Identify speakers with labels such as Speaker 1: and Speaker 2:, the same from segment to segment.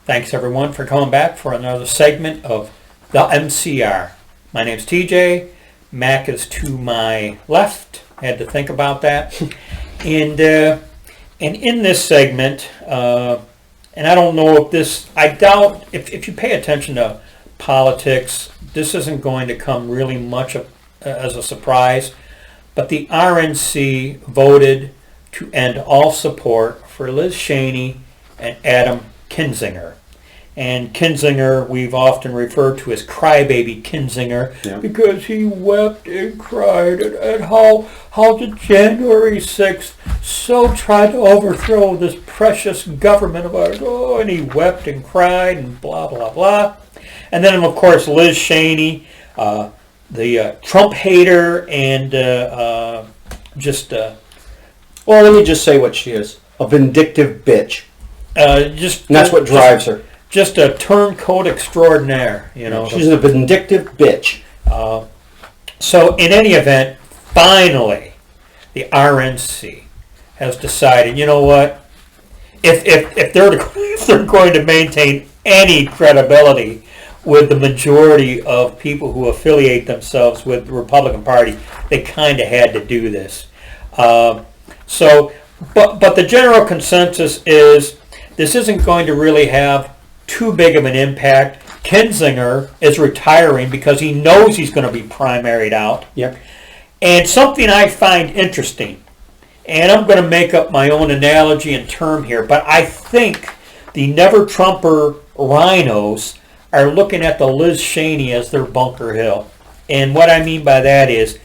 Speaker 1: Thanks everyone for coming back for another segment of the MCR. My name's TJ. Mac is to my left. I had to think about that. And in this segment, and I don't know if this, I doubt, if you pay attention to politics, this isn't going to come really much as a surprise. But the RNC voted to end all support for Liz Cheney and Adam Kinzinger. And Kinzinger, we've often referred to as Crybaby Kinzinger, because he wept and cried at how the January 6th so tried to overthrow this precious government of ours. Oh, and he wept and cried and blah, blah, blah. And then, of course, Liz Cheney, the Trump hater, and
Speaker 2: well, let me just say what she is. A vindictive bitch. And that's what drives her.
Speaker 1: Just a turncoat extraordinaire, you know.
Speaker 2: She's a vindictive bitch.
Speaker 1: So in any event, finally, the RNC has decided, you know what? If they're going to maintain any credibility with the majority of people who affiliate themselves with the Republican Party, they kind of had to do this. But the general consensus is this isn't going to really have too big of an impact. Kinzinger is retiring because he knows he's going to be primaried out.
Speaker 2: Yep.
Speaker 1: And something I find interesting, and I'm going to make up my own analogy and term here, but I think the never-Trumper rhinos are looking at the Liz Cheney as their Bunker Hill. And what I mean by that is,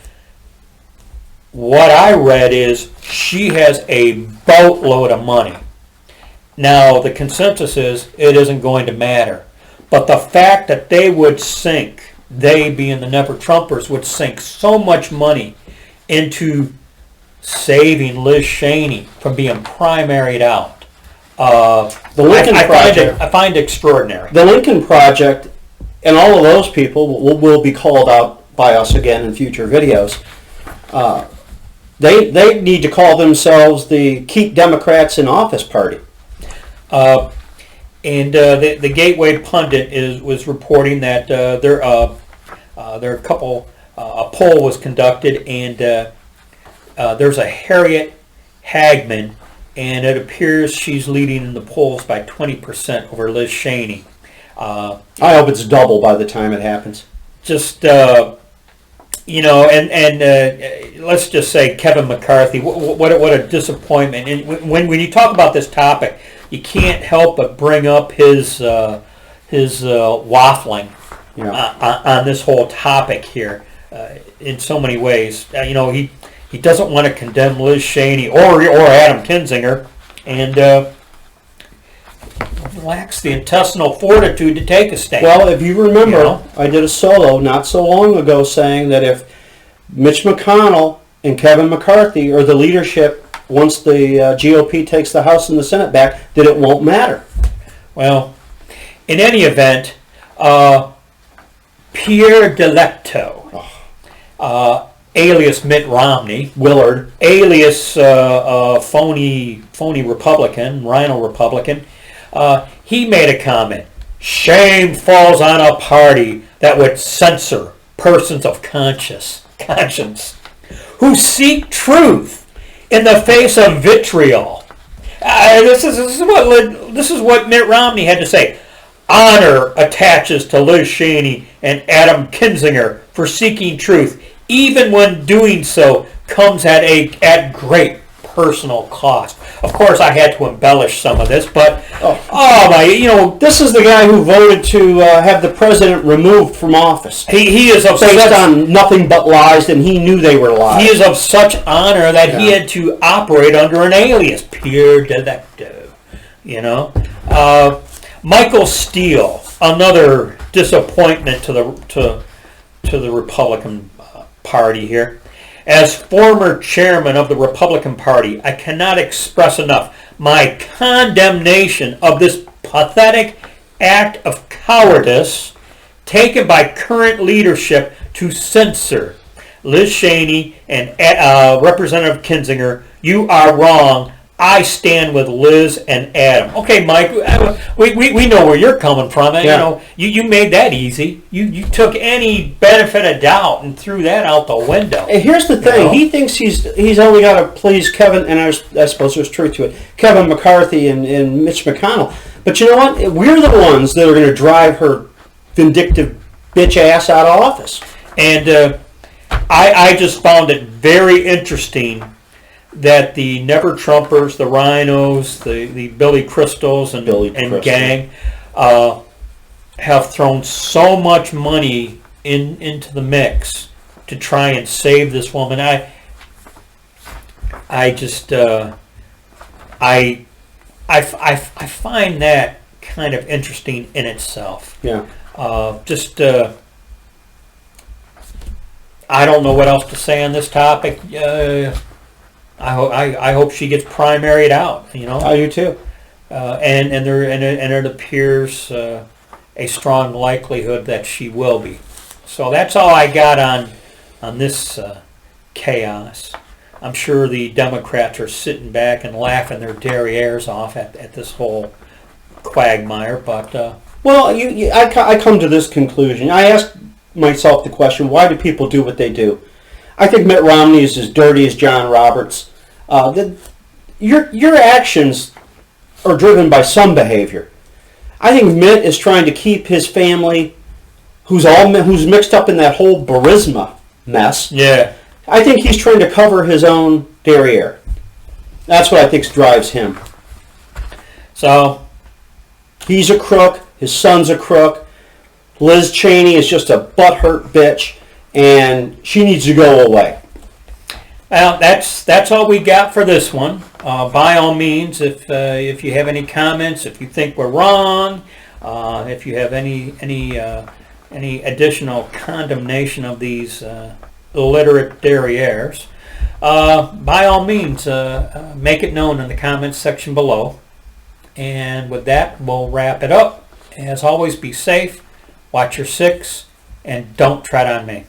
Speaker 1: what I read is she has a boatload of money. Now, the consensus is it isn't going to matter. But the fact that they would sink, they being the never-Trumpers, would sink so much money into saving Liz Cheney from being primaried out,
Speaker 2: The Lincoln Project.
Speaker 1: I find extraordinary.
Speaker 2: The Lincoln Project, and all of those people will be called out by us again in future videos. They need to call themselves the Keep Democrats in Office Party.
Speaker 1: The Gateway Pundit was reporting that a poll was conducted, and there's a Harriet Hagman, and it appears she's leading in the polls by 20% over Liz Cheney.
Speaker 2: I hope it's double by the time it happens.
Speaker 1: Just let's just say Kevin McCarthy. What a disappointment! And when you talk about this topic, you can't help but bring up his waffling on this whole topic here in so many ways. He doesn't want to condemn Liz Cheney or Adam Kinzinger, and lacks the intestinal fortitude to take a stand.
Speaker 2: Well, if you remember, I did a solo not so long ago saying that if Mitch McConnell and Kevin McCarthy are the leadership once the GOP takes the House and the Senate back, that it won't matter.
Speaker 1: Well, in any event, Pierre Delecto, alias Mitt Romney,
Speaker 2: Willard,
Speaker 1: alias phony Republican, Rhino Republican, he made a comment. Shame falls on a party that would censor persons of conscience who seek truth in the face of vitriol. This is what Mitt Romney had to say. Honor attaches to Liz Cheney and Adam Kinzinger for seeking truth, even when doing so comes at great personal cost. Of course, I had to embellish some of this, but
Speaker 2: this is the guy who voted to have the president removed from office.
Speaker 1: He is of
Speaker 2: based on nothing but lies, and he knew they were lies.
Speaker 1: He is of such honor that he had to operate under an alias, Pierre Delecto. Michael Steele, another disappointment to the Republican Party here. As former chairman of the Republican Party, I cannot express enough my condemnation of this pathetic act of cowardice taken by current leadership to censor Liz Cheney and Representative Kinzinger. You are wrong. I stand with Liz and Adam. Okay, Mike, we know where you're coming from. And,
Speaker 2: Yeah.
Speaker 1: you made that easy. You took any benefit of doubt and threw that out the window.
Speaker 2: And here's the thing:
Speaker 1: You know?
Speaker 2: he thinks he's only got to please Kevin, and I suppose there's truth to it. Kevin McCarthy and Mitch McConnell. But you know what? We're the ones that are going to drive her vindictive bitch ass out of office.
Speaker 1: And I just found it very interesting that the Never Trumpers, the Rhinos, the Billy Crystals and
Speaker 2: Crystal.
Speaker 1: gang have thrown so much money into the mix to try and save this woman. I just I find that kind of interesting in itself.
Speaker 2: Yeah.
Speaker 1: I don't know what else to say on this topic. I hope she gets primaried out.
Speaker 2: I do too.
Speaker 1: And it appears a strong likelihood that she will be. So that's all I got on this chaos. I'm sure the Democrats are sitting back and laughing their derrieres off at this whole quagmire. But
Speaker 2: well, I come to this conclusion. I ask myself the question: why do people do what they do? I think Mitt Romney is as dirty as John Roberts. Your actions are driven by some behavior. I think Mitt is trying to keep his family, who's mixed up in that whole Burisma mess.
Speaker 1: yeah,
Speaker 2: I think he's trying to cover his own derriere. That's what I think drives him.
Speaker 1: so
Speaker 2: He's a crook. His son's a crook. Liz Cheney is just a butthurt bitch, and she needs to go away.
Speaker 1: well, that's all we got for this one. By all means, if you have any comments, if you think we're wrong, if you have any additional condemnation of these illiterate derrieres, by all means, make it known in the comments section below. And with that, we'll wrap it up. As always, be safe, watch your six, and don't tread on me.